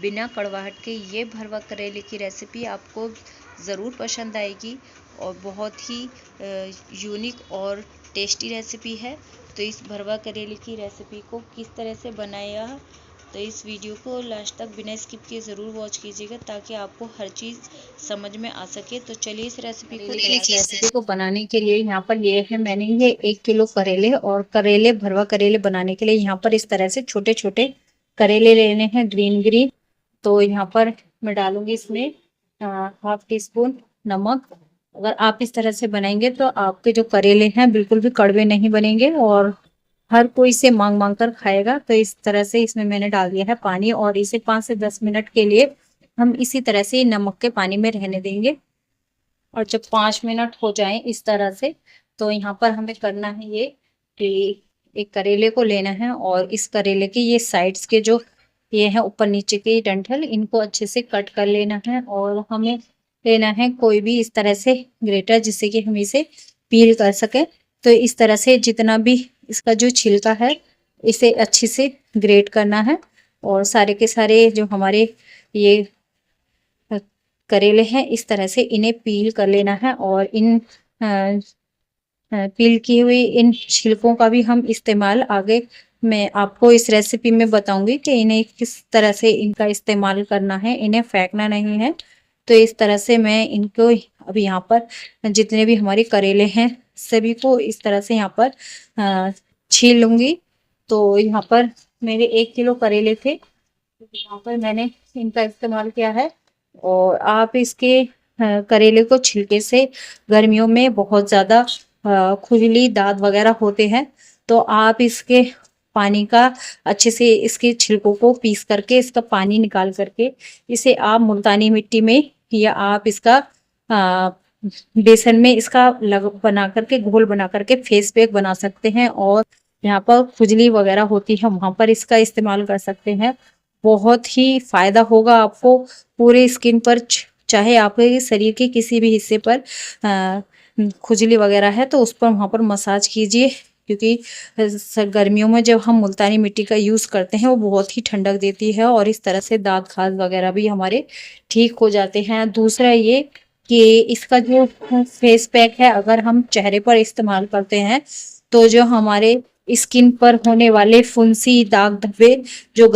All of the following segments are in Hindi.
बिना कड़वाहट के ये भरवा करेले की रेसिपी आपको ज़रूर पसंद आएगी और बहुत ही यूनिक और टेस्टी रेसिपी है। तो इस भरवा करेले की रेसिपी को किस तरह से बनाया, तो इस वीडियो को लास्ट तक बिना स्किप किए ज़रूर वॉच कीजिएगा ताकि आपको हर चीज़ समझ में आ सके। तो चलिए इस रेसिपी को बनाने के लिए यहाँ पर लिए है मैंने ये 1 किलो करेले, और करेले भरवा करेले बनाने के लिए यहाँ पर इस तरह से छोटे छोटे करेले लेने हैं, ग्रीन ग्रीन। तो यहाँ पर मैं डालूंगी इसमें हाफ टी स्पून नमक। अगर आप इस तरह से बनाएंगे तो आपके जो करेले हैं बिल्कुल भी कड़वे नहीं बनेंगे और हर कोई इसे मांग मांग कर खाएगा। तो इस तरह से इसमें मैंने डाल दिया है पानी, और इसे 5 से 10 मिनट के लिए हम इसी तरह से नमक के पानी में रहने देंगे। और जब 5 मिनट हो जाएं इस तरह से, तो यहाँ पर हमें करना है ये कि एक करेले को लेना है और इस करेले के ये साइड्स के जो ये है ऊपर नीचे के डंठल, इनको अच्छे से कट कर लेना है। और हमें लेना है कोई भी इस तरह से ग्रेटर जिससे कि हम इसे पील कर सके। तो इस तरह से जितना भी इसका जो छिलका है इसे अच्छे से ग्रेट करना है, और सारे के सारे जो हमारे ये करेले हैं इस तरह से इन्हें पील कर लेना है। और इन पील की हुई इन छिलकों का भी हम इस्तेमाल आगे मैं आपको इस रेसिपी में बताऊंगी कि इन्हें किस तरह से इनका इस्तेमाल करना है, इन्हें फेंकना नहीं है। तो इस तरह से मैं इनको अब यहाँ पर जितने भी हमारे करेले हैं सभी को इस तरह से यहाँ पर छील लूंगी। तो यहाँ पर मेरे 1 किलो करेले थे, यहाँ पर मैंने इनका इस्तेमाल किया है। और आप इसके करेले को छिलके से गर्मियों में बहुत ज़्यादा खुजली दाद वगैरह होते हैं, तो आप इसके पानी का अच्छे से इसके छिलकों को पीस करके इसका पानी निकाल करके इसे आप मुल्तानी मिट्टी में या आप इसका बेसन में इसका बना करके घोल बना करके फेस पैक बना सकते हैं। और यहाँ पर खुजली वगैरह होती है वहां पर इसका इस्तेमाल कर सकते हैं। बहुत ही फायदा होगा आपको पूरे स्किन पर, चाहे आपके शरीर के किसी भी हिस्से पर खुजली वगैरह है तो उस पर वहां पर मसाज कीजिए, क्योंकि गर्मियों में जब हम मुल्तानी मिट्टी का यूज़ करते हैं वो बहुत ही ठंडक देती है और इस तरह से दांत खाज वगैरह भी हमारे ठीक हो जाते हैं। दूसरा ये कि इसका जो फेस पैक है अगर हम चेहरे पर इस्तेमाल करते हैं तो जो हमारे स्किन पर होने वाले फुंसी दाग धब्बे जो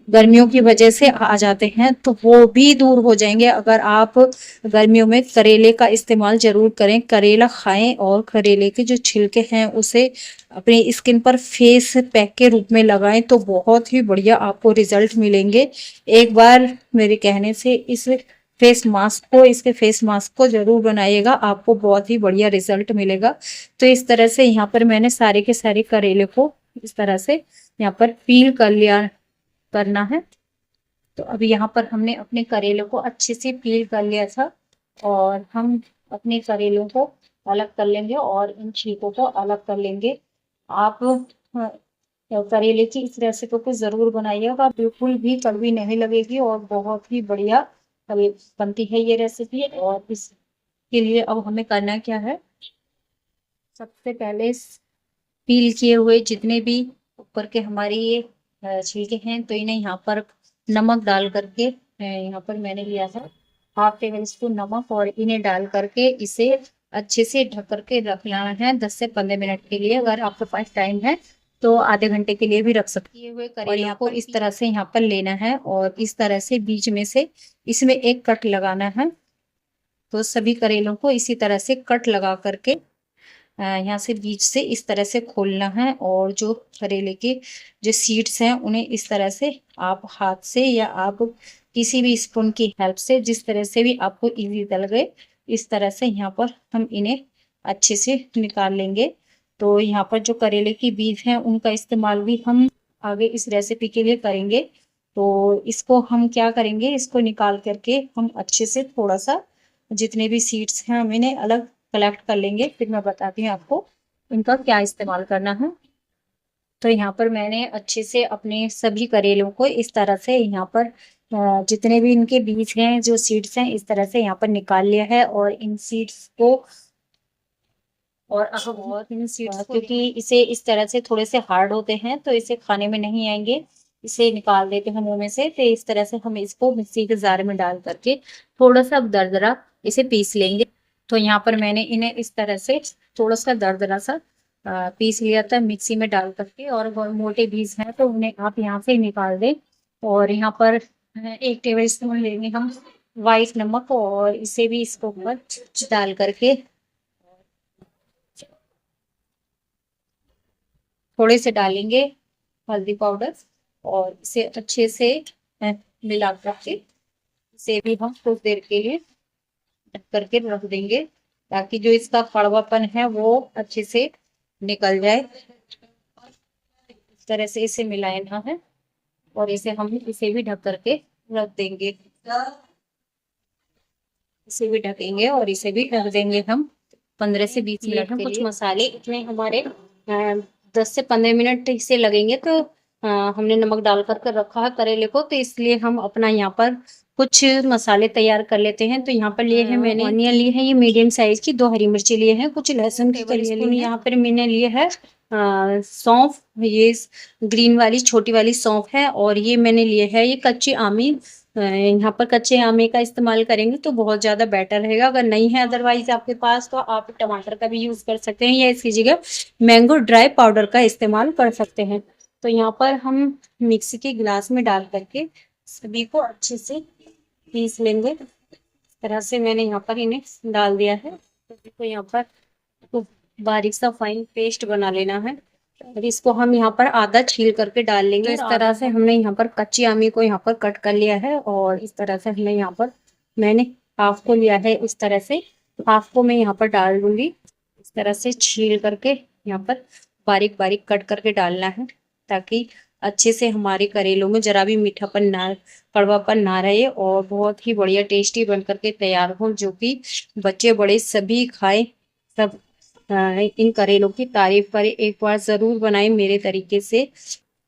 गर्मियों की वजह से आ जाते हैं तो वो भी दूर हो जाएंगे अगर आप गर्मियों में करेले का इस्तेमाल जरूर करें। करेला खाएं और करेले के जो छिलके हैं उसे अपनी स्किन पर फेस पैक के रूप में लगाएं तो बहुत ही बढ़िया आपको रिजल्ट मिलेंगे। एक बार मेरे कहने से इसके फेस मास्क को जरूर बनाइएगा, आपको बहुत ही बढ़िया रिजल्ट मिलेगा। तो इस तरह से यहाँ पर मैंने सारे के सारे करेले को इस तरह से यहाँ पर पील कर लिया करना है। तो अभी यहाँ पर हमने अपने करेलों को अच्छे से पील कर लिया था और हम अपने करेलों को अलग कर लेंगे और इन छिलकों को अलग कर लेंगे। आप करेले की इस रेसिपी को जरूर बनाइएगा, बिल्कुल भी कड़वी नहीं लगेगी और बहुत ही बढ़िया बनती है ये रेसिपी। और इसके लिए अब हमें करना क्या है, सबसे पहले पील किए हुए जितने भी ऊपर के हमारे ये छिलके हैं तो इन्हें यहाँ पर नमक डाल करके यहाँ पर मैंने लिया था हाफ टेबल स्पून नमक, और इन्हें डाल करके इसे अच्छे से ढक करके रख लेना है 10 से 15 मिनट के लिए। अगर आपके पास टाइम है तो आधे घंटे के लिए भी रख सकती है। हुए करेले को इस तरह से यहाँ पर लेना है और इस तरह से बीच में से इसमें एक कट लगाना है। तो सभी करेलों को इसी तरह से कट लगा करके यहाँ से बीच से इस तरह से खोलना है, और जो करेले के जो सीड्स हैं उन्हें इस तरह से आप हाथ से या आप किसी भी स्पून की हेल्प से जिस तरह से भी आपको इजी लगे इस तरह से यहाँ पर हम इन्हें अच्छे से निकाल लेंगे। तो यहाँ पर जो करेले की बीज हैं उनका इस्तेमाल भी हम आगे इस रेसिपी के लिए करेंगे। तो इसको हम क्या करेंगे, इसको निकाल करके हम अच्छे से थोड़ा सा जितने भी सीड्स हैं हम इन्हें अलग कलेक्ट कर लेंगे, फिर मैं बताती हूँ आपको इनका क्या इस्तेमाल करना है। तो यहाँ पर मैंने अच्छे से अपने सभी करेलों को इस तरह से यहाँ पर जितने भी इनके बीज हैं जो सीड्स हैं इस तरह से यहाँ पर निकाल लिया है। और इन सीड्स को इन सीड्स क्योंकि इसे इस तरह से थोड़े से हार्ड होते हैं तो इसे खाने में नहीं आएंगे, इसे निकाल देते हैं मुंह में से। तो इस तरह से हम इसको मिक्सी के जार में डाल करके थोड़ा सा दरदरा इसे पीस लेंगे। तो यहाँ पर मैंने इन्हें इस तरह से थोड़ा सा दरदरा सा पीस लिया था मिक्सी में डाल करके, और मोटे पीस हैं तो उन्हें आप यहाँ से निकाल दें। और यहाँ पर 1 टेबल स्पून लेंगे हम वाइट नमक, और इसे भी इसको ऊपर डाल करके थोड़े से डालेंगे हल्दी पाउडर, और इसे अच्छे से मिला करके इसे भी हम कुछ देर के लिए ढक करके रख देंगे, ताकि जो इसका कड़वापन है वो अच्छे से निकल जाए। इस तरह से इसे मिलाना है, और इसे भी ढक करके रख देंगे। इसे भी ढकेंगे और इसे भी ढक देंगे हम 15 से 20 मिनट के लिए। कुछ मसाले इतने हमारे 10 से 15 मिनट इसे लगेंगे। तो हमने नमक डाल कर रखा है करेले को, तो इसलिए हम अपना यहाँ पर कुछ मसाले तैयार कर लेते हैं। तो यहाँ पर लिए हैं मैंने ऑनियन लिए हैं, ये मीडियम साइज की, 2 हरी मिर्ची लिए हैं, कुछ लहसुन की कलियां ली हैं। यहाँ पर मैंने लिए है सौंफ, ये ग्रीन वाली छोटी वाली सौंफ है, और ये मैंने लिए है ये कच्ची आमी। यहाँ पर कच्चे आमे का इस्तेमाल करेंगे तो बहुत ज़्यादा बेटर रहेगा। अगर नहीं है अदरवाइज आपके पास, तो आप टमाटर का भी यूज़ कर सकते हैं, या इसकी जगह मैंगो ड्राई पाउडर का इस्तेमाल कर सकते हैं। तो यहाँ पर हम मिक्सी के गिलास में डाल करके सभी को अच्छे से पीस लेंगे। इस तरह से मैंने यहाँ पर इन्हें डाल दिया है। तो यहाँ पर तो बारीक सा फाइन पेस्ट बना लेना है, और इसको हम यहाँ पर आधा छील करके डाल लेंगे। तो इस तरह से हमने यहाँ पर कच्ची आमी को यहाँ पर कट कर लिया है, और इस तरह से हमने यहाँ पर मैंने हाफ को लिया है, इस तरह से हाफ को मैं यहाँ पर डाल दूंगी। इस तरह से छील करके यहाँ पर बारीक बारीक कट करके डालना है, ताकि अच्छे से हमारे करेलों में जरा भी मीठापन ना, कड़वापन ना रहे, और बहुत ही बढ़िया टेस्टी बन करके तैयार हो, जो कि बच्चे बड़े सभी खाए, सब इन करेलों की तारीफ करें। एक बार जरूर बनाएं मेरे तरीके से।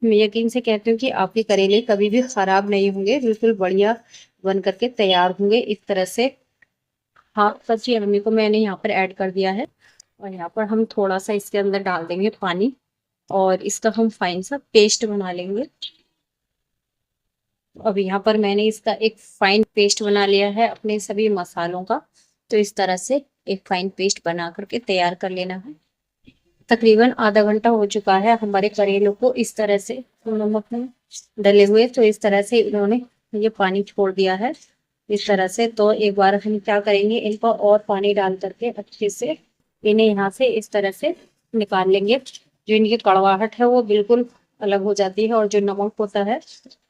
मैं यकीन से कहती हूँ कि आपके करेले कभी भी खराब नहीं होंगे, बिल्कुल बढ़िया बन करके तैयार होंगे। इस तरह से हाफ कच्ची आमी को मैंने यहाँ पर ऐड कर दिया है, और यहाँ पर हम थोड़ा सा इसके अंदर डाल देंगे पानी, और इसका हम फाइन सा पेस्ट बना लेंगे। अब यहाँ पर मैंने इसका एक फाइन पेस्ट बना लिया है अपने सभी मसालों का। तो इस तरह से एक फाइन पेस्ट बना करके तैयार कर लेना है। तकरीबन आधा घंटा हो चुका है हमारे करेलों को इस तरह से नमक में डले हुए। तो इस तरह से इन्होंने ये पानी छोड़ दिया है इस तरह से। तो एक बार हम क्या करेंगे, इनको और पानी डाल करके अच्छे से इन्हें यहाँ से इस तरह से निकाल लेंगे। जो इनकी कड़वाहट है वो बिल्कुल अलग हो जाती है, और जो नमक होता है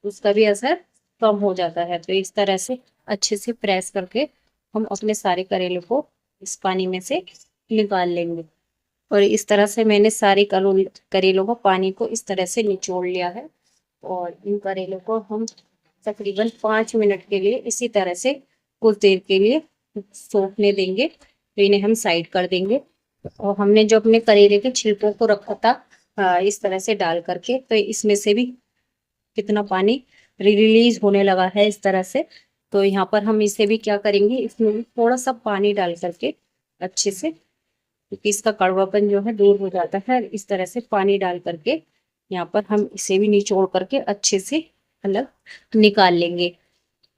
उसका भी असर कम हो जाता है। तो इस तरह से अच्छे से प्रेस करके हम अपने सारे करेलों को इस पानी में से निकाल लेंगे। और इस तरह से मैंने सारे करेलों को पानी को इस तरह से निचोड़ लिया है, और इन करेलों को हम तकरीबन 5 मिनट के लिए इसी तरह से कुछ देर के लिए सोखने देंगे। तो इन्हें हम साइड कर देंगे, और हमने जो अपने करेले के छिलकों को रखा था इस तरह से डाल करके, तो इसमें से भी कितना पानी रिलीज होने लगा है इस तरह से। तो यहाँ पर हम इसे भी क्या करेंगे, इसमें भी थोड़ा सा पानी डाल करके अच्छे से, क्योंकि इसका कड़वापन जो है दूर हो जाता है। इस तरह से पानी डाल करके यहाँ पर हम इसे भी निचोड़ करके अच्छे से अलग निकाल लेंगे।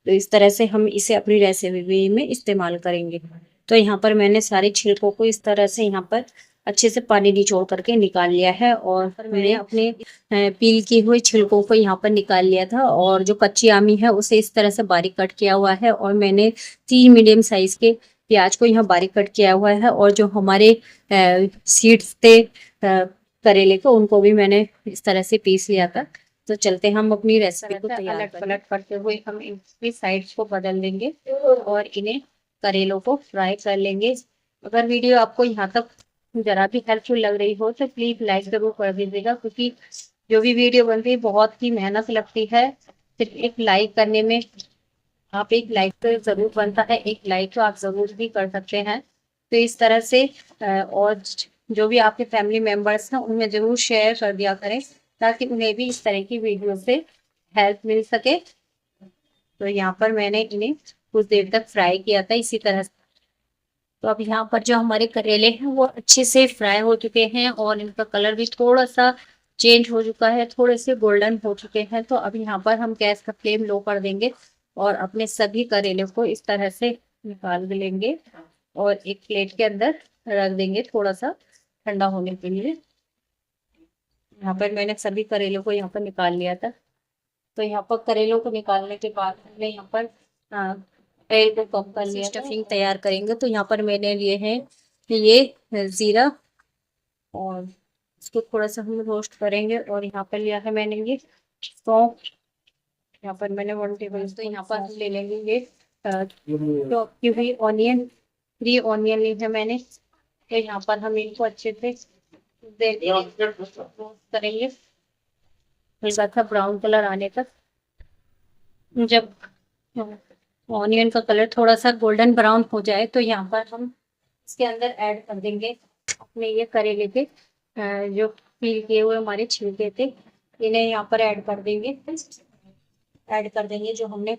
तो इस तरह से हम इसे अपनी रेसिपी में इस्तेमाल करेंगे। तो यहाँ पर मैंने सारे छिलकों को इस तरह से यहाँ पर अच्छे से पानी निचोड़ करके निकाल लिया है, और मैंने अपने पील किए हुए छिलकों को यहाँ पर निकाल लिया था, और जो कच्ची आमी है उसे इस तरह से बारीक कट किया हुआ है, और मैंने 3 मीडियम साइज के प्याज को यहाँ बारीक कट किया हुआ है, और जो हमारे सीड्स थे करेले को, उनको भी मैंने इस तरह से पीस लिया था। तो चलते हम अपनी रेसिपी को तैयार पलट करते हुए हम इनकी साइड्स को बदल देंगे, और इन्हें करेलों को फ्राई कर लेंगे। अगर वीडियो आपको यहाँ तक जरा भी हेल्पफुल लग रही हो तो प्लीज लाइक जरूर कर दीजिएगा, क्योंकि जो भी वीडियो बनती है बहुत ही मेहनत लगती है। सिर्फ एक लाइक करने में, आप एक लाइक तो जरूर बनता है, एक लाइक तो आप जरूर भी कर सकते हैं। तो इस तरह से और जो भी आपके फैमिली मेंबर्स हैं उनमें जरूर शेयर कर दिया करें, ताकि उन्हें भी इस तरह की वीडियो से हेल्प मिल सके। तो यहाँ पर मैंने इन्हें कुछ देर तक फ्राई किया था इसी तरह से। तो अब यहाँ पर जो हमारे करेले हैं वो अच्छे से फ्राई हो चुके हैं, और इनका कलर भी थोड़ा सा चेंज हो चुका है, थोड़े से गोल्डन हो चुके हैं। तो अब यहाँ पर हम गैस का फ्लेम लो कर देंगे और अपने सभी करेले को इस तरह से निकाल लेंगे और एक प्लेट के अंदर रख देंगे थोड़ा सा ठंडा होने के लिए। यहाँ पर मैंने सभी करेलों को यहाँ पर निकाल लिया था। तो यहाँ पर करेलों को निकालने के बाद हमने यहाँ पर तेल को कम कर लिया। स्टफिंग तैयार करेंगे तो यहाँ पर मैंने लिए हैं ये जीरा, और इसको थोड़ा सा हम रोस्ट करेंगे। और यहाँ पर लिया है मैंने ये सौंफ, यहाँ पर मैंने 1 टेबल। तो यहाँ पर हम ले लेंगे ये चॉप की हुई ऑनियन, 3 ऑनियन ली है मैंने। तो यहाँ पर हम इनको अच्छे से रोस्ट करेंगे हल्का सा ब्राउन कलर आने तक। जब ऑनियन का कलर थोड़ा सा गोल्डन ब्राउन हो जाए तो यहाँ पर हम इसके अंदर ऐड कर देंगे अपने ये करेले के जो पील किए हुए हमारे छिलके थे, इन्हें यहाँ पर ऐड कर देंगे। ऐड कर देंगे जो हमने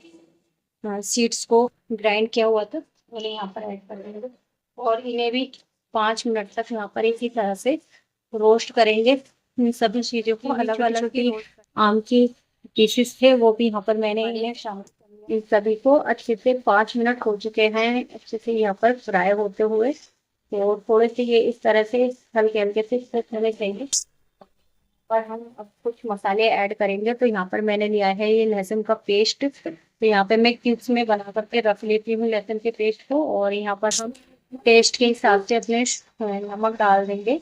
सीड्स को ग्राइंड किया हुआ था, उन्हें यहाँ पर ऐड कर देंगे और इन्हें भी 5 मिनट तक यहाँ पर इसी तरह से रोस्ट करेंगे। इन सभी चीजों को अलग अलग की आम की पीसेस थे वो भी यहाँ पर मैंने इन्हें शामिल, इन सभी को अच्छे से 5 मिनट हो चुके हैं अच्छे से यहाँ पर फ्राई होते हुए। तो थोड़े से ये इस तरह से हल्के हल्के से होने चाहिए। और हम अब कुछ मसाले ऐड करेंगे। तो यहाँ पर मैंने लिया है ये लहसुन का पेस्ट। तो यहाँ पे मैं क्यूब्स में बना करके रख लेती हूँ लहसुन के पेस्ट को। और यहाँ पर हम टेस्ट के हिसाब से अपने नमक डाल देंगे,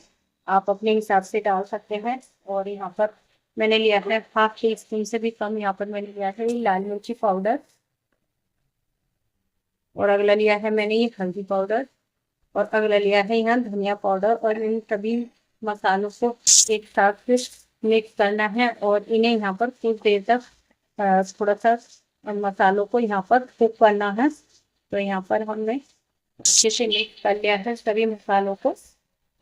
आप अपने हिसाब से डाल सकते हैं। और यहाँ पर मैंने लिया है 1/2 टीस्पून से भी कम, यहाँ पर मैंने लिया है लाल मिर्ची पाउडर। और अगला लिया है मैंने ये हल्दी पाउडर। और अगला लिया है यहाँ धनिया पाउडर। और इन सभी मसालों को एक साथ मिक्स करना है और इन्हें यहाँ पर कुछ देर तक थोड़ा सा मसालों को यहाँ पर कुक करना है। तो यहाँ पर हमने अच्छे से मिक्स कर लिया है सभी मसालों को।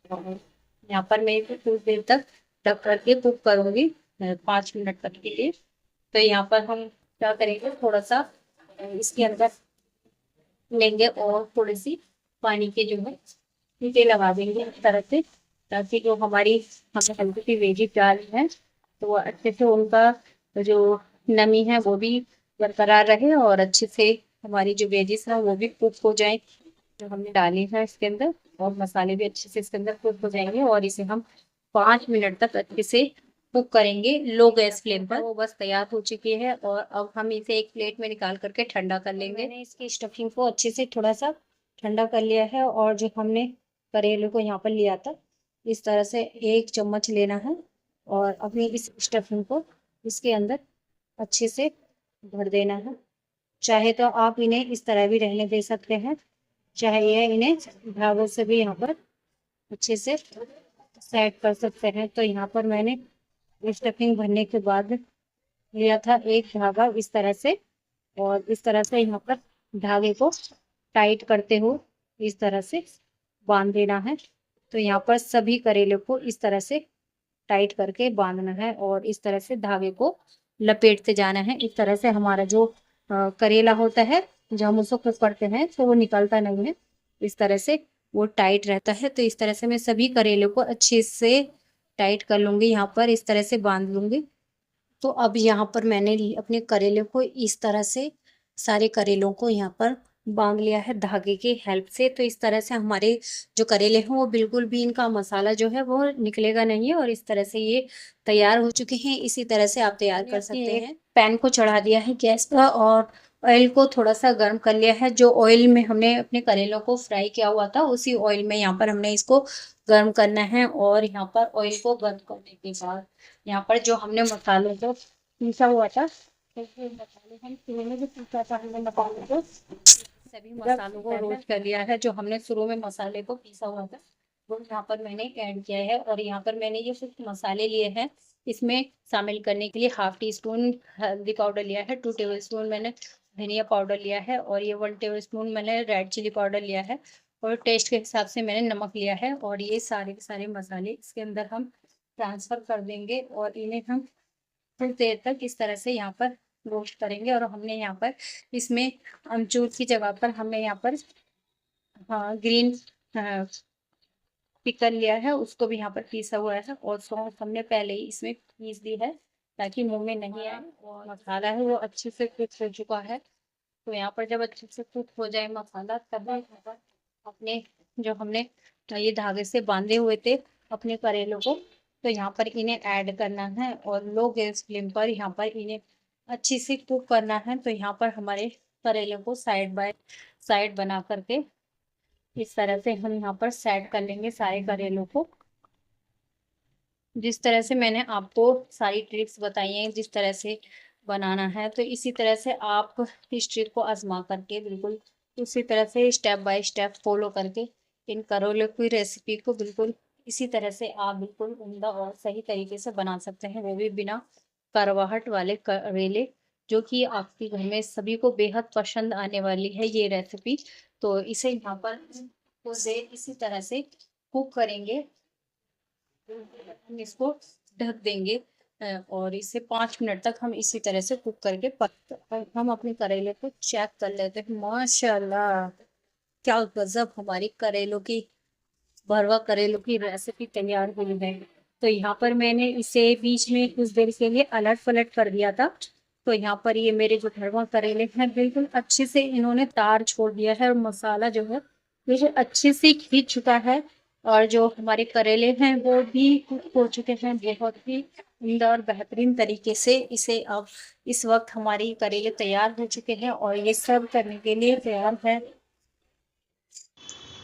यहाँ पर मैं इसे कुछ देर तक ढक करके कुक करूंगी 5 मिनट तक के लिए। तो यहाँ पर हम क्या करेंगे, थोड़ा सा इसके अंदर लेंगे और थोड़ी सी पानी के जो है नीचे लगा देंगे इस तरह से, ताकि जो हमारी हमने हल्की सी वेजी डाली है तो वो अच्छे से उनका जो नमी है वो भी बरकरार रहे और अच्छे से हमारी जो वेजिस है वो भी कुक हो जाए जो हमने डाली है इसके अंदर। और मसाले भी अच्छे से इसके अंदर कुक हो जाएंगे और इसे हम 5 मिनट तक अच्छे से कुक करेंगे लो गैस फ्लेम पर। वो बस तैयार हो चुकी है और अब हम इसे एक प्लेट में निकाल करके ठंडा कर लेंगे। मैंने इसकी स्टफिंग को अच्छे से थोड़ा सा ठंडा कर लिया है और जो हमने करेले को यहाँ पर लिया था इस तरह से 1 चम्मच लेना है और अपनी इस स्टफिंग को इसके अंदर अच्छे से भर देना है। चाहे तो आप इन्हें इस तरह भी रहने दे सकते हैं, चाहे ये इन्हें धागों से भी यहाँ पर अच्छे से सेट कर सकते हैं। तो यहाँ पर मैंने स्टफिंग भरने के बाद लिया था एक धागा इस तरह से, और इस तरह से यहाँ पर धागे को टाइट करते हुए इस तरह से बांध देना है। तो यहाँ पर सभी करेले को इस तरह से टाइट करके बांधना है और इस तरह से धागे को लपेटते जाना है। इस तरह से हमारा जो करेला होता है जब हम उसको कुक करते हैं तो वो निकलता नहीं है, इस तरह से वो टाइट रहता है। तो इस तरह से मैं सभी करेले को अच्छे से टाइट कर लूंगी, यहाँ पर इस तरह से बांध लूंगी। तो अब यहाँ पर मैंने अपने करेले को इस तरह से सारे करेलों को यहाँ पर बांध लिया है धागे की हेल्प से। तो इस तरह से हमारे जो करेले हैं वो बिल्कुल भी इनका मसाला जो है वो निकलेगा नहीं है और इस तरह से ये तैयार हो चुके हैं। इसी तरह से आप तैयार कर सकते हैं। पैन को चढ़ा दिया है गैस पर और ऑयल को थोड़ा सा गर्म कर लिया है। जो ऑयल में हमने अपने करेलों को फ्राई किया हुआ था उसी ऑयल में यहाँ पर हमने इसको गर्म करना है। और यहाँ पर ऑयल को गर्म करने के बाद यहाँ पर जो हमने मसालों को पीसा हुआ था, मसाले हम शुरू में जो पीसा था हमने मसालों को, सभी मसालों को रोस्ट कर लिया है। जो हमने शुरू में मसाले को पीसा हुआ था वो यहाँ पर मैंने ऐड किया है। और यहाँ पर मैंने ये कुछ मसाले लिए हैं, इसमें शामिल करने के लिए 1/2 टीस्पून हल्दी पाउडर लिया है, 2 टेबलस्पून मैंने धनिया पाउडर लिया है और ये 1 टेबलस्पून मैंने रेड चिली पाउडर लिया है और टेस्ट के हिसाब से मैंने नमक लिया है। और ये सारे के सारे मसाले इसके अंदर हम ट्रांसफर कर देंगे और इन्हें हम कुछ देर तक इस तरह से यहाँ पर रोस्ट करेंगे। और हमने यहाँ पर इसमें अमचूर की जगह पर हमने यहाँ पर हाँ ग्रीन पिकल लिया है उसको भी यहाँ पर पीसा हुआ है, और सौंफ हमने पहले ही इसमें पीस दी है ताकि मुंह में नहीं आए। और मसाला है वो अच्छे से कुक हो चुका है। तो यहाँ पर जब अच्छे से कुक हो जाए मसाला, तब यहाँ पर अपने जो हमने ये धागे से बांधे हुए थे अपने करेलों को, तो यहाँ पर इन्हें ऐड करना है और लो गैस फ्लेम पर यहाँ पर इन्हें अच्छी से कुक करना है। तो यहाँ पर हमारे करेले को साइड बाय साइड बना करके इस तरह से हम यहाँ पर सेट कर लेंगे सारे करेलों को। जिस तरह से मैंने आपको सारी ट्रिक्स बताई हैं जिस तरह से बनाना है, तो इसी तरह से आप इस ट्रिक को आजमा करके बिल्कुल उसी तरह से स्टेप बाय स्टेप फॉलो करके इन करेलों की रेसिपी को बिल्कुल इसी तरह से आप बिल्कुल उम्दा और सही तरीके से बना सकते हैं, वो भी बिना करवाहट वाले करेले, जो कि आपके घर में सभी को बेहद पसंद आने वाली है ये रेसिपी। तो इसे यहाँ पर कुछ देर इसी तरह से कुक करेंगे, हम इसको ढक देंगे और इसे 5 मिनट तक हम इसी तरह से कुक करके हम अपने करेले को चेक कर लेते हैं। माशाल्लाह क्या गजब हमारी करेलों की भरवा करेलों की रेसिपी तैयार हुई है। तो यहाँ पर मैंने इसे बीच में कुछ देर के लिए अलट पलट कर दिया था। तो यहाँ पर ये मेरे जो भरवा करेले हैं बिल्कुल अच्छे से इन्होंने तार छोड़ दिया है और मसाला जो है बिल्कुल अच्छे से खींच चुका है, और जो हमारे करेले हैं वो भी कुक हो चुके हैं बहुत ही उम्दा और बेहतरीन तरीके से। इसे अब इस वक्त हमारी करेले तैयार हो चुके हैं और ये सर्व करने के लिए तैयार है।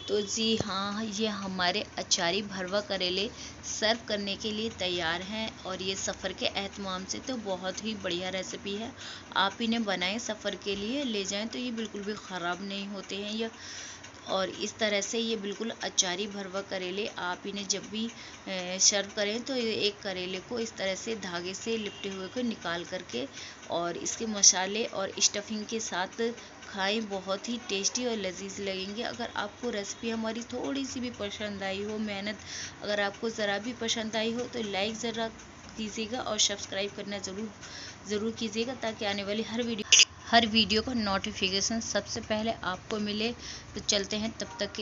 तो जी हाँ, ये हमारे अचारी भरवा करेले सर्व करने के लिए तैयार हैं। और ये सफ़र के एहतमाम से तो बहुत ही बढ़िया रेसिपी है। आप इन्हें बनाएं, सफ़र के लिए ले जाएं तो ये बिल्कुल भी ख़राब नहीं होते हैं ये। और इस तरह से ये बिल्कुल अचारी भरवा करेले आप इन्हें जब भी सर्व करें तो एक करेले को इस तरह से धागे से लिपटे हुए को निकाल करके और इसके मसाले और स्टफिंग के साथ खाएं, बहुत ही टेस्टी और लजीज लगेंगे। अगर आपको रेसिपी हमारी थोड़ी सी भी पसंद आई हो, मेहनत अगर आपको ज़रा भी पसंद आई हो, तो लाइक ज़रा कीजिएगा और सब्सक्राइब करना ज़रूर कीजिएगा, ताकि आने वाली हर वीडियो का नोटिफिकेशन सबसे पहले आपको मिले। तो चलते हैं, तब तक के